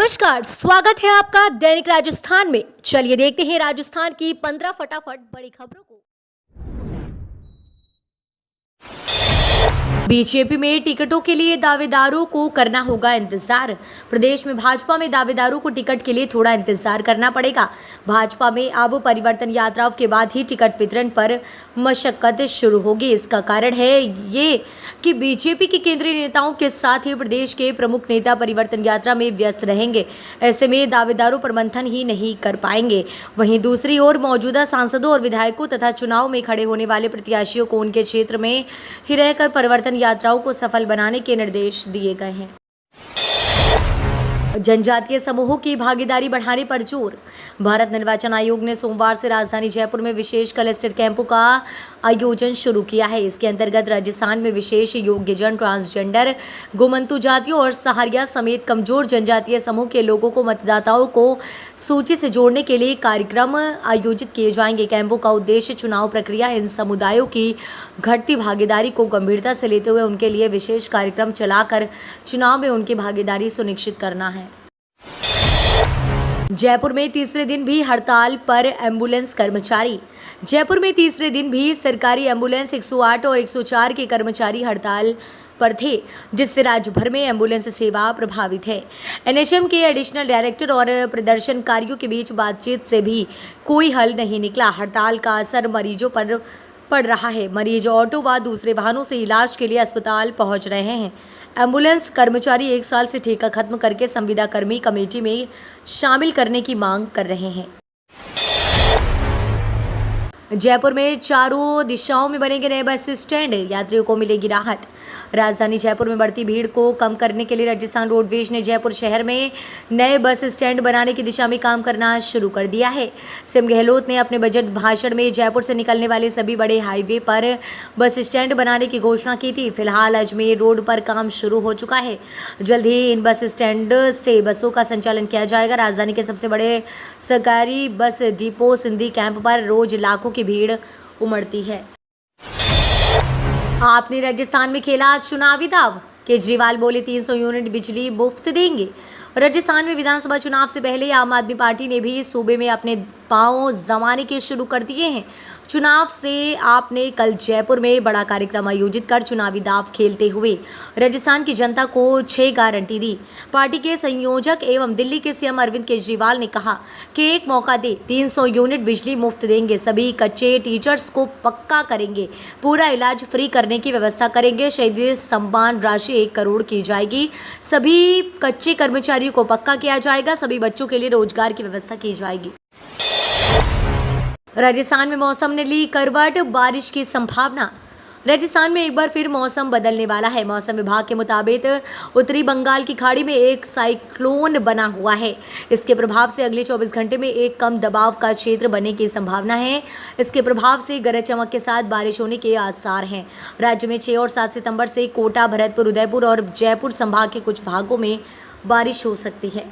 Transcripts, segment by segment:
नमस्कार, स्वागत है आपका दैनिक राजस्थान में। चलिए देखते हैं राजस्थान की 15 फटाफट बड़ी खबरों को। बीजेपी में टिकटों के लिए दावेदारों को करना होगा इंतजार। प्रदेश में भाजपा में दावेदारों को टिकट के लिए थोड़ा इंतजार करना पड़ेगा। भाजपा में अब परिवर्तन यात्राओं के बाद ही टिकट वितरण पर मशक्कत शुरू होगी। इसका कारण है ये कि बीजेपी के केंद्रीय नेताओं के साथ ही प्रदेश के प्रमुख नेता परिवर्तन यात्रा में व्यस्त रहेंगे। ऐसे में दावेदारों पर मंथन ही नहीं कर पाएंगे। वहीं दूसरी ओर मौजूदा सांसदों और विधायकों तथा चुनाव में खड़े होने वाले प्रत्याशियों को उनके क्षेत्र में ही रहकर परिवर्तन यात्राओं को सफल बनाने के निर्देश दिए गए हैं। जनजातीय समूहों की भागीदारी बढ़ाने पर जोर। भारत निर्वाचन आयोग ने सोमवार से राजधानी जयपुर में विशेष क्लस्टर कैंपों का आयोजन शुरू किया है। इसके अंतर्गत राजस्थान में विशेष योग्यजन, ट्रांसजेंडर, गोमंतु जातियों और सहारिया समेत कमजोर जनजातीय समूह के लोगों को मतदाताओं को सूची से जोड़ने के लिए कार्यक्रम आयोजित किए जाएंगे। कैंपों का उद्देश्य चुनाव प्रक्रिया इन समुदायों की घटती भागीदारी को गंभीरता से लेते हुए उनके लिए विशेष कार्यक्रम चलाकर चुनाव में उनकी भागीदारी सुनिश्चित करना है। जयपुर में तीसरे दिन भी हड़ताल पर एम्बुलेंस कर्मचारी। जयपुर में तीसरे दिन भी सरकारी एम्बुलेंस 108 और 104 के कर्मचारी हड़ताल पर थे, जिससे राज्य भर में एम्बुलेंस सेवा प्रभावित है। एनएचएम के एडिशनल डायरेक्टर और प्रदर्शनकारियों के बीच बातचीत से भी कोई हल नहीं निकला। हड़ताल का असर मरीजों पर पड़ रहा है। मरीज ऑटो व दूसरे वाहनों से इलाज के लिए अस्पताल पहुंच रहे हैं। एम्बुलेंस कर्मचारी 1 साल से ठेका खत्म करके संविदा कर्मी कमेटी में शामिल करने की मांग कर रहे हैं। जयपुर में चारों दिशाओं में बनेंगे नए बस स्टैंड, यात्रियों को मिलेगी राहत। राजधानी जयपुर में बढ़ती भीड़ को कम करने के लिए राजस्थान रोडवेज ने जयपुर शहर में नए बस स्टैंड बनाने की दिशा में काम करना शुरू कर दिया है। सीएम गहलोत ने अपने बजट भाषण में जयपुर से निकलने वाले सभी बड़े हाईवे पर बस स्टैंड बनाने की घोषणा की थी। फिलहाल अजमेर रोड पर काम शुरू हो चुका है। जल्द ही इन बस स्टैंड से बसों का संचालन किया जाएगा। राजधानी के सबसे बड़े सरकारी बस डिपो सिंधी कैंप पर रोज लाखों की भीड़ उमड़ती है। आपने राजस्थान में खेला चुनावी दाव। केजरीवाल बोले 300 यूनिट बिजली मुफ्त देंगे। राजस्थान में विधानसभा चुनाव से पहले आम आदमी पार्टी ने भी सूबे में अपने पांव जमाने के शुरू कर दिए हैं। चुनाव से आपने कल जयपुर में बड़ा कार्यक्रम आयोजित कर चुनावी दाव खेलते हुए राजस्थान की जनता को 6 गारंटी दी। पार्टी के संयोजक एवं दिल्ली के सीएम अरविंद केजरीवाल ने कहा कि एक मौका दे, 300 यूनिट बिजली मुफ्त देंगे, सभी कच्चे टीचर्स को पक्का करेंगे, पूरा इलाज फ्री करने की व्यवस्था करेंगे, शहीद सम्मान राशि 1 करोड़ की जाएगी, सभी कच्चे कर्मचारियों को पक्का किया जाएगा, सभी बच्चों के लिए रोजगार की व्यवस्था की जाएगी। राजस्थान में मौसम ने ली करवट, बारिश की संभावना। राजस्थान में एक बार फिर मौसम बदलने वाला है। मौसम विभाग के मुताबिक उत्तरी बंगाल की खाड़ी में एक साइक्लोन बना हुआ है। इसके प्रभाव से अगले 24 घंटे में एक कम दबाव का क्षेत्र बनने की संभावना है। इसके प्रभाव से गरज चमक के साथ बारिश होने के आसार हैं। राज्य में 6 और 7 सितंबर से कोटा, भरतपुर, उदयपुर और जयपुर संभाग के कुछ भागों में बारिश हो सकती है।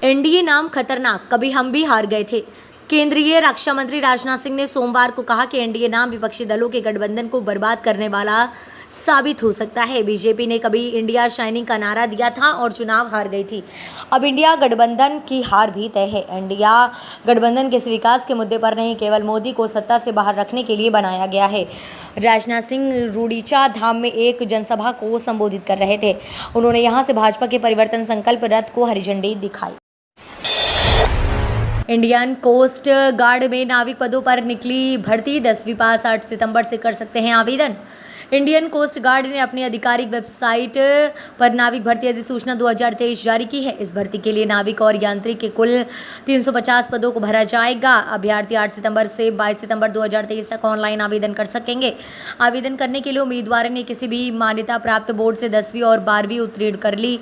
एनडीए नाम खतरनाक, कभी हम भी हार गए थे। केंद्रीय रक्षा मंत्री राजनाथ सिंह ने सोमवार को कहा कि एनडीए नाम विपक्षी दलों के गठबंधन को बर्बाद करने वाला साबित हो सकता है। बीजेपी ने कभी इंडिया शाइनिंग का नारा दिया था और चुनाव हार गई थी। अब इंडिया गठबंधन की हार भी तय है। इंडिया गठबंधन किसी विकास के मुद्दे पर नहीं, केवल मोदी को सत्ता से बाहर रखने के लिए बनाया गया है। राजनाथ सिंह रूडीचा धाम में एक जनसभा को संबोधित कर रहे थे। उन्होंने यहां से भाजपा के परिवर्तन संकल्प रथ को हरी झंडी दिखाई। इंडियन कोस्ट गार्ड में नाविक पदों पर निकली भर्ती। 10वीं पास 8 सितंबर से कर सकते हैं आवेदन। इंडियन कोस्ट गार्ड ने अपनी आधिकारिक वेबसाइट पर नाविक भर्ती अधिसूचना 2023 जारी की है। इस भर्ती के लिए नाविक और यांत्रिक के कुल 350 पदों को भरा जाएगा। अभ्यर्थी 8 सितंबर से 22 सितंबर 2023 तक ऑनलाइन आवेदन कर सकेंगे। आवेदन करने के लिए उम्मीदवार ने किसी भी मान्यता प्राप्त बोर्ड से 10वीं और 12वीं उत्तीर्ण कर ली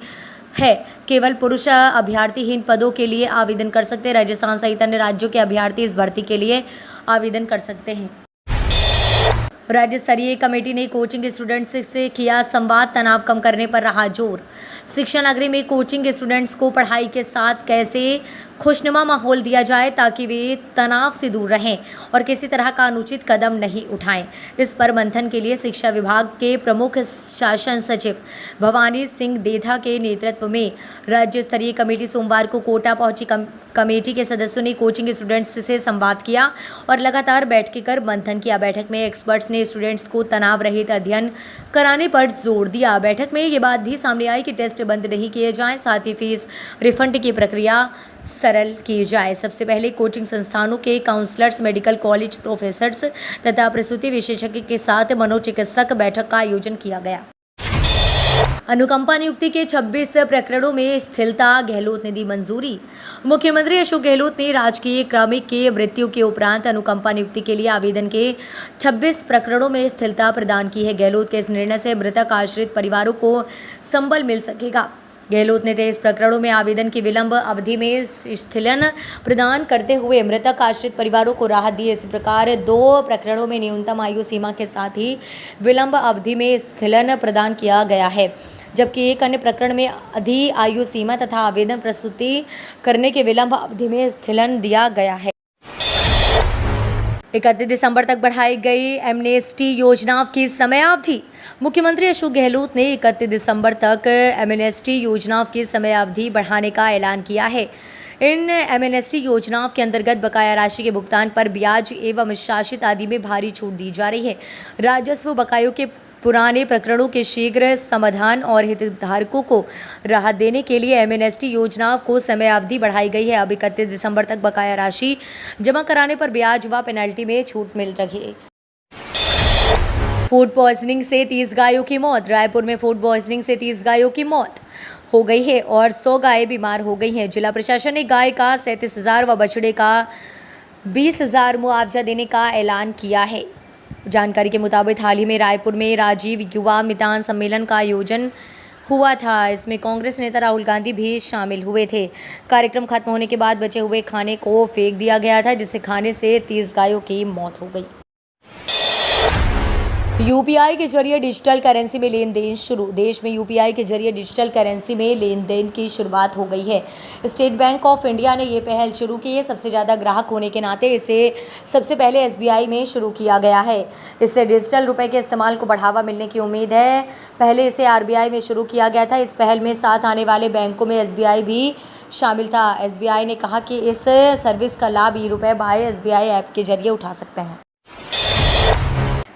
है। केवल पुरुष अभ्यर्थी इन पदों के लिए आवेदन कर सकते हैं। राजस्थान सहित अन्य राज्यों के अभ्यर्थी इस भर्ती के लिए आवेदन कर सकते हैं। राज्य स्तरीय कमेटी ने कोचिंग स्टूडेंट्स से किया संवाद, तनाव कम करने पर रहा जोर। शिक्षा नगरी में कोचिंग स्टूडेंट्स को पढ़ाई के साथ कैसे खुशनुमा माहौल दिया जाए ताकि वे तनाव से दूर रहें और किसी तरह का अनुचित कदम नहीं उठाएं। इस पर मंथन के लिए शिक्षा विभाग के प्रमुख शासन सचिव भवानी सिंह देथा के नेतृत्व में राज्य स्तरीय कमेटी सोमवार को कोटा पहुंची। कमेटी के सदस्यों ने कोचिंग स्टूडेंट्स से संवाद किया और लगातार बैठकें कर मंथन किया। बैठक में एक्सपर्ट्स ने स्टूडेंट्स को तनाव रहित अध्ययन कराने पर जोर दिया। बैठक में ये बात भी सामने आई कि टेस्ट बंद नहीं किए जाएं, साथ ही फीस रिफंड की प्रक्रिया सरल की जाए। सबसे पहले कोचिंग संस्थानों के काउंसलर्स, मेडिकल कॉलेज प्रोफेसर्स तथा प्रसूति विशेषज्ञ के साथ मनोचिकित्सक बैठक का आयोजन किया गया। अनुकंपा नियुक्ति के 26 प्रकरणों में स्थिरता, गहलोत ने दी मंजूरी। मुख्यमंत्री अशोक गहलोत ने राजकीय क्रमिक के मृत्यु के उपरांत अनुकंपा नियुक्ति के लिए आवेदन के 26 प्रकरणों में स्थिरता प्रदान की है। गहलोत के इस निर्णय से मृतक आश्रित परिवारों को संबल मिल सकेगा। गहलोत ने 23 प्रकरणों में आवेदन की विलंब अवधि में स्थिलन प्रदान करते हुए मृतक आश्रित परिवारों को राहत दी। इसी प्रकार 2 प्रकरणों में न्यूनतम आयु सीमा के साथ ही विलंब अवधि में स्थिलन प्रदान किया गया है, जबकि एक अन्य प्रकरण में अधि आयु सीमा तथा आवेदन प्रस्तुति करने के विलंब अवधि में स्थिलन दिया गया है। 31 दिसंबर तक बढ़ाई गई एमनेस्टी योजना की समयावधि। मुख्यमंत्री अशोक गहलोत ने 31 दिसंबर तक एमनेस्टी योजना की समयावधि बढ़ाने का ऐलान किया है। इन एमनेस्टी योजनाओं के अंतर्गत बकाया राशि के भुगतान पर ब्याज एवं शासित आदि में भारी छूट दी जा रही है। राजस्व बकायों के पुराने प्रकरणों के शीघ्र समाधान और हितधारकों को राहत देने के लिए एमनेस्टी योजना को समयावधि बढ़ाई गई है। अब 31 दिसंबर तक बकाया राशि जमा कराने पर ब्याज व पेनल्टी में छूट मिल रही है। फूड पॉइजनिंग से 30 गायों की मौत। रायपुर में फूड पॉइजनिंग से 30 गायों की मौत हो गई है और 100 गायें बीमार हो गई हैं। जिला प्रशासन ने गाय का 37,000 व बछड़े का 20,000 मुआवजा देने का ऐलान किया है। जानकारी के मुताबिक हाल ही में रायपुर में राजीव युवा मितान सम्मेलन का आयोजन हुआ था। इसमें कांग्रेस नेता राहुल गांधी भी शामिल हुए थे। कार्यक्रम खत्म होने के बाद बचे हुए खाने को फेंक दिया गया था, जिसे खाने से 30 गायों की मौत हो गई। यूपीआई के जरिए डिजिटल करेंसी में लेन देन शुरू। देश में यूपीआई के जरिए डिजिटल करेंसी में लेन देन की शुरुआत हो गई है। स्टेट बैंक ऑफ इंडिया ने ये पहल शुरू की है। सबसे ज़्यादा ग्राहक होने के नाते इसे सबसे पहले एसबीआई में शुरू किया गया है। इससे डिजिटल रुपए के इस्तेमाल को बढ़ावा मिलने की उम्मीद है। पहले इसे आरबीआई में शुरू किया गया था। इस पहल में साथ आने वाले बैंकों में एसबीआई भी शामिल था। एसबीआई ने कहा कि इस सर्विस का लाभ ई-रुपए बाय एसबीआई ऐप के जरिए उठा सकते हैं।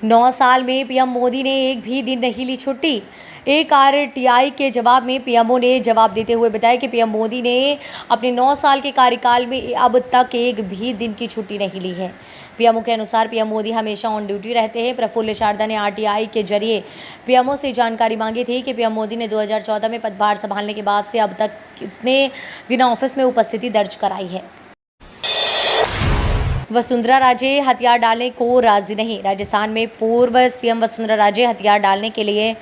9 साल में पीएम मोदी ने एक भी दिन नहीं ली छुट्टी। एक आरटीआई के जवाब में पीएमओ ने जवाब देते हुए बताया कि पीएम मोदी ने अपने 9 साल के कार्यकाल में अब तक एक भी दिन की छुट्टी नहीं ली है। पीएमओ के अनुसार पीएम मोदी हमेशा ऑन ड्यूटी रहते हैं। प्रफुल्ल शारदा ने आरटीआई के जरिए पीएमओ से जानकारी मांगी थी कि पीएम मोदी ने 2014 में पदभार संभालने के बाद से अब तक कितने दिन ऑफिस में उपस्थिति दर्ज कराई है। वसुंधरा राजे हथियार डालने को राजी नहीं। राजस्थान में पूर्व सीएम वसुंधरा राजे हथियार डालने के लिए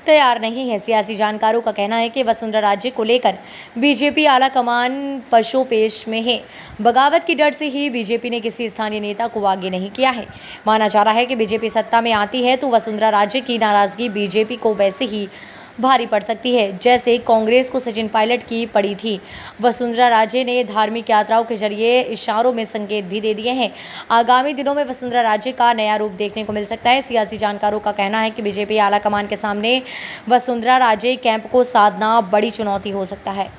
तैयार नहीं है। सियासी जानकारों का कहना है कि वसुंधरा राजे को लेकर बीजेपी आला कमान पशोपेश में है। बगावत की डर से ही बीजेपी ने किसी स्थानीय नेता को आगे नहीं किया है। माना जा रहा है कि बीजेपी सत्ता में आती है तो वसुंधरा राजे की नाराजगी बीजेपी को वैसे ही भारी पड़ सकती है जैसे कांग्रेस को सचिन पायलट की पड़ी थी। वसुंधरा राजे ने धार्मिक यात्राओं के जरिए इशारों में संकेत भी दे दिए हैं। आगामी दिनों में वसुंधरा राजे का नया रूप देखने को मिल सकता है। सियासी जानकारों का कहना है कि बीजेपी आला कमान के सामने वसुंधरा राजे कैंप को साधना बड़ी चुनौती हो सकता है।